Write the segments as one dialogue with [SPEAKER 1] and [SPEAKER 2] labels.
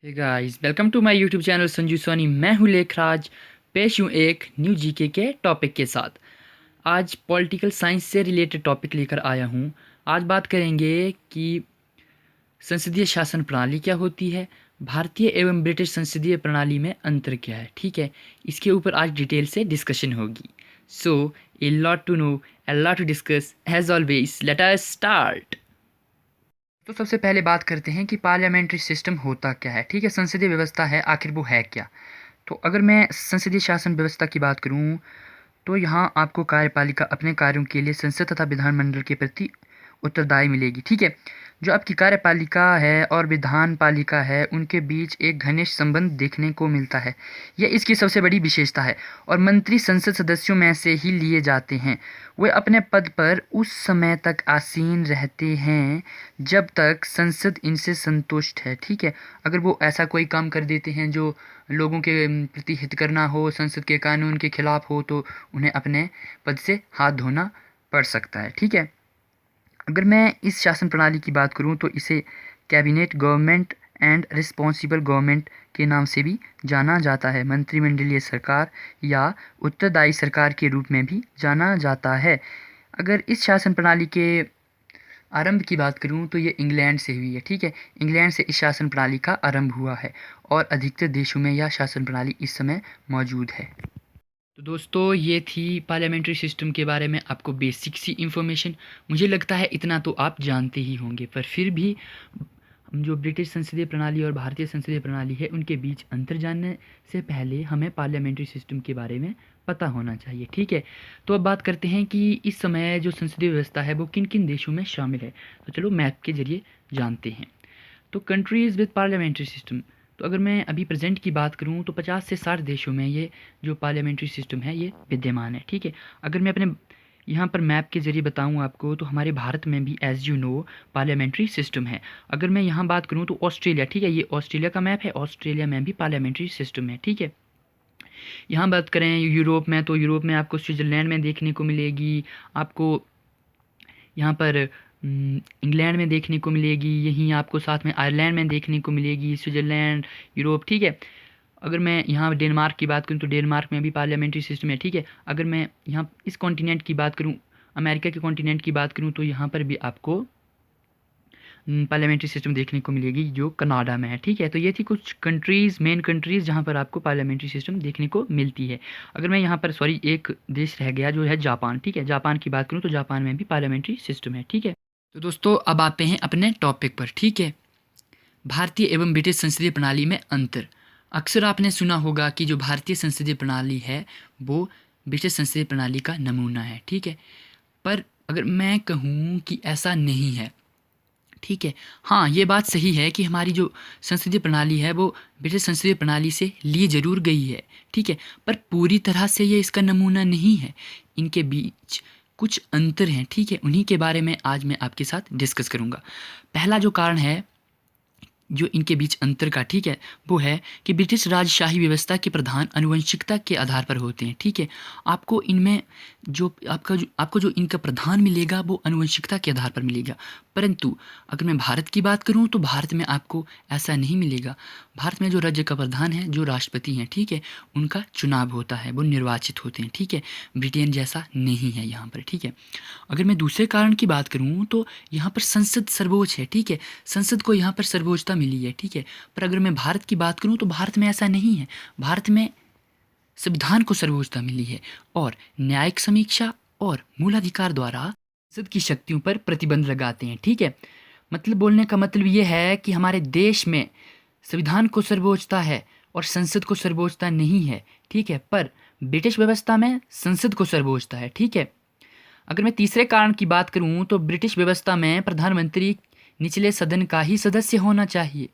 [SPEAKER 1] Hey guys, welcome to my YouTube channel Sanju Soni. मैं हूँ लेखराज, पेश हूँ एक न्यू जीके के टॉपिक के साथ। आज पॉलिटिकल साइंस से रिलेटेड टॉपिक लेकर आया हूँ। आज बात करेंगे कि संसदीय शासन प्रणाली क्या होती है, भारतीय एवं ब्रिटिश संसदीय प्रणाली में अंतर क्या है। ठीक है, इसके ऊपर आज डिटेल से डिस्कशन होगी। So a lot to know, a lot to discuss. As always let us start. तो सबसे पहले बात करते हैं कि पार्लियामेंट्री सिस्टम होता क्या है। ठीक है, संसदीय व्यवस्था है, आखिर वो है क्या। तो अगर मैं संसदीय शासन व्यवस्था की बात करूं तो यहाँ आपको कार्यपालिका अपने कार्यों के लिए संसद तथा विधानमंडल के प्रति उत्तरदायी मिलेगी। ठीक है, जो आपकी कार्यपालिका है और विधान पालिका है उनके बीच एक घनिष्ठ संबंध देखने को मिलता है। यह इसकी सबसे बड़ी विशेषता है। और मंत्री संसद सदस्यों में से ही लिए जाते हैं। वे अपने पद पर उस समय तक आसीन रहते हैं जब तक संसद इनसे संतुष्ट है। ठीक है, अगर वो ऐसा कोई काम कर देते हैं जो लोगों के प्रति हित करना हो, संसद के कानून के खिलाफ हो, तो उन्हें अपने पद से हाथ धोना पड़ सकता है। ठीक है, अगर मैं इस शासन प्रणाली की बात करूं तो इसे cabinet government and responsible government के नाम से भी जाना जाता है। मंत्रिमंडलीय सरकार या उत्तरदायी सरकार के रूप में भी जाना जाता है। अगर इस शासन प्रणाली के आरंभ की बात करूं तो ये इंग्लैंड से हुई है। ठीक है, इंग्लैंड से इस शासन प्रणाली का आरंभ हुआ है और अधिकतर देशों में यह शासन प्रणाली इस समय मौजूद है। तो दोस्तों, ये थी पार्लियामेंट्री सिस्टम के बारे में आपको बेसिक सी इन्फॉर्मेशन। मुझे लगता है इतना तो आप जानते ही होंगे, पर फिर भी जो ब्रिटिश संसदीय प्रणाली और भारतीय संसदीय प्रणाली है उनके बीच अंतर जानने से पहले हमें पार्लियामेंट्री सिस्टम के बारे में पता होना चाहिए। ठीक है, तो अब बात करते हैं कि इस समय जो संसदीय व्यवस्था है वो किन किन देशों में शामिल है। तो चलो मैप के जरिए जानते हैं। तो कंट्रीज़ विद पार्लियामेंट्री सिस्टम, तो अगर मैं अभी प्रेजेंट की बात करूं तो 50 से 60 देशों में ये जो पार्लियामेंट्री सिस्टम है ये विद्यमान है। ठीक है, अगर मैं अपने यहाँ पर मैप के ज़रिए बताऊँ आपको तो हमारे भारत में भी as you know parliamentary system है। अगर मैं यहाँ बात करूँ तो ऑस्ट्रेलिया, ठीक है, ये ऑस्ट्रेलिया का मैप है, ऑस्ट्रेलिया में भी पार्लियामेंट्री सिस्टम है। ठीक है, यहाँ बात करें यूरोप में तो यूरोप में आपको स्विट्ज़रलैंड में देखने को मिलेगी, आपको यहाँ पर इंग्लैंड में देखने को मिलेगी, यहीं आपको साथ में आयरलैंड में देखने को मिलेगी, स्विट्ज़रलैंड, यूरोप। ठीक है, अगर मैं यहाँ डेनमार्क की बात करूँ तो डेनमार्क में भी पार्लियामेंट्री सिस्टम है। ठीक है, अगर मैं यहाँ इस कॉन्टिनेंट की बात करूँ, अमेरिका के कॉन्टिनेंट की बात करूँ तो यहाँ पर भी आपको पार्लियामेंट्री सिस्टम देखने को मिलेगी जो कनाडा में है। ठीक है, तो ये थी कुछ कंट्रीज़, मेन कंट्रीज़ जहाँ पर आपको पार्लियामेंट्री सिस्टम देखने को मिलती है। अगर मैं यहाँ पर एक देश रह गया जो है जापान। ठीक है, जापान की बात करूँ तो जापान में भी पार्लियामेंट्री सिस्टम है। ठीक है, तो दोस्तों अब आते हैं अपने टॉपिक पर। ठीक है, भारतीय एवं ब्रिटिश संसदीय प्रणाली में अंतर। अक्सर आपने सुना होगा कि जो भारतीय संसदीय प्रणाली है वो ब्रिटिश संसदीय प्रणाली का नमूना है। ठीक है, पर अगर मैं कहूँ कि ऐसा नहीं है, ठीक है, हाँ ये बात सही है कि हमारी जो संसदीय प्रणाली है वो ब्रिटिश संसदीय प्रणाली से ली जरूर गई है। ठीक है, पर पूरी तरह से ये इसका नमूना नहीं है, इनके बीच कुछ अंतर हैं। ठीक है, उन्हीं के बारे में आज मैं आपके साथ डिस्कस करूँगा। पहला जो कारण है जो इनके बीच अंतर का, ठीक है, वो है कि ब्रिटिश राजशाही व्यवस्था के प्रधान आनुवंशिकता के आधार पर होते हैं। ठीक है, आपको इनमें जो आपको जो इनका प्रधान मिलेगा वो आनुवंशिकता के आधार पर मिलेगा। परंतु अगर मैं भारत की बात करूं तो भारत में आपको ऐसा नहीं मिलेगा। भारत में जो राज्य का प्रधान है, जो राष्ट्रपति हैं, ठीक है, उनका चुनाव होता है, वो निर्वाचित होते हैं। ठीक है, ब्रिटेन जैसा नहीं है यहाँ पर। ठीक है, अगर मैं दूसरे कारण की बात करूँ तो यहाँ पर संसद सर्वोच्च है। ठीक है, संसद को यहाँ पर सर्वोच्चता मिली है। ठीक है, पर अगर मैं भारत की बात करूँ तो भारत में ऐसा नहीं है। भारत में संविधान को सर्वोच्चता मिली है और न्यायिक समीक्षा और मूलाधिकार द्वारा संसद की शक्तियों पर प्रतिबंध लगाते हैं। ठीक है, मतलब बोलने का मतलब ये है कि हमारे देश में संविधान को सर्वोच्चता है और संसद को सर्वोच्चता नहीं है। ठीक है, पर ब्रिटिश व्यवस्था में संसद को सर्वोच्चता है। ठीक है, अगर मैं तीसरे कारण की बात करूं तो ब्रिटिश व्यवस्था में प्रधानमंत्री निचले सदन का ही सदस्य होना चाहिए,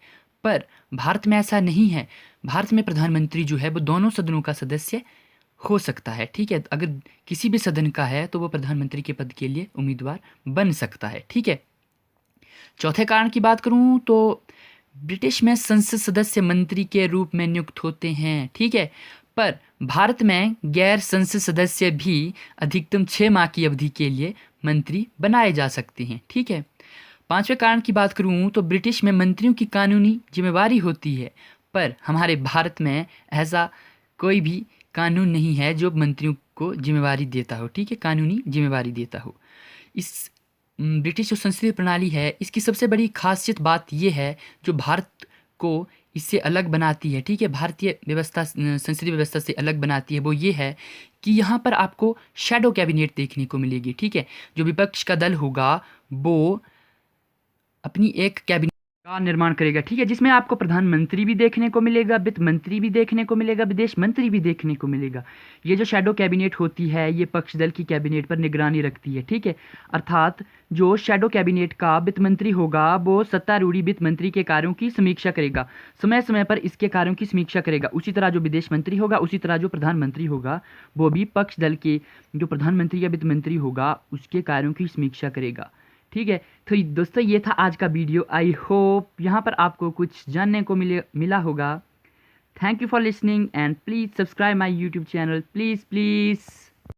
[SPEAKER 1] पर भारत में ऐसा नहीं है। भारत में प्रधानमंत्री जो है वो दोनों सदनों का सदस्य हो सकता है। ठीक है, अगर किसी भी सदन का है तो वो प्रधानमंत्री के पद के लिए उम्मीदवार बन सकता है। ठीक है, चौथे कारण की बात करूं तो ब्रिटिश में संसद सदस्य मंत्री के रूप में नियुक्त होते हैं। ठीक है, पर भारत में गैर संसद सदस्य भी अधिकतम 6 माह की अवधि के लिए मंत्री बनाए जा सकते हैं। ठीक है, पांचवें कारण की बात करूं तो ब्रिटिश में मंत्रियों की कानूनी जिम्मेवारी होती है, पर हमारे भारत में ऐसा कोई भी कानून नहीं है जो मंत्रियों को जिम्मेवारी देता हो, ठीक है, कानूनी जिम्मेवारी देता हो। इस ब्रिटिश जो संसदीय प्रणाली है, इसकी सबसे बड़ी खासियत बात यह है जो भारत को इससे अलग बनाती है, ठीक है, भारतीय व्यवस्था संसदीय व्यवस्था से अलग बनाती है, वो ये है कि यहाँ पर आपको शैडो कैबिनेट देखने को मिलेगी, ठीक है। जो विपक्ष का दल होगा वो अपनी एक कैबिनेट का निर्माण करेगा, ठीक है, जिसमें आपको प्रधानमंत्री भी देखने को मिलेगा, वित्त मंत्री भी देखने को मिलेगा, विदेश मंत्री भी देखने को मिलेगा। ये जो शैडो कैबिनेट होती है ये पक्ष दल की कैबिनेट पर निगरानी रखती है, ठीक है। अर्थात जो शैडो कैबिनेट का वित्त मंत्री होगा वो सत्तारूढ़ी वित्त मंत्री के कार्यों की समीक्षा करेगा, समय समय पर इसके कार्यों की समीक्षा करेगा। उसी तरह जो विदेश मंत्री होगा, उसी तरह जो प्रधानमंत्री होगा वो भी पक्ष दल के जो प्रधानमंत्री या वित्त मंत्री होगा उसके कार्यों की समीक्षा करेगा, ठीक है। तो दोस्तों ये था आज का वीडियो। आई होप यहाँ पर आपको कुछ जानने को मिला होगा। Thank you for listening and please subscribe my YouTube channel, please please.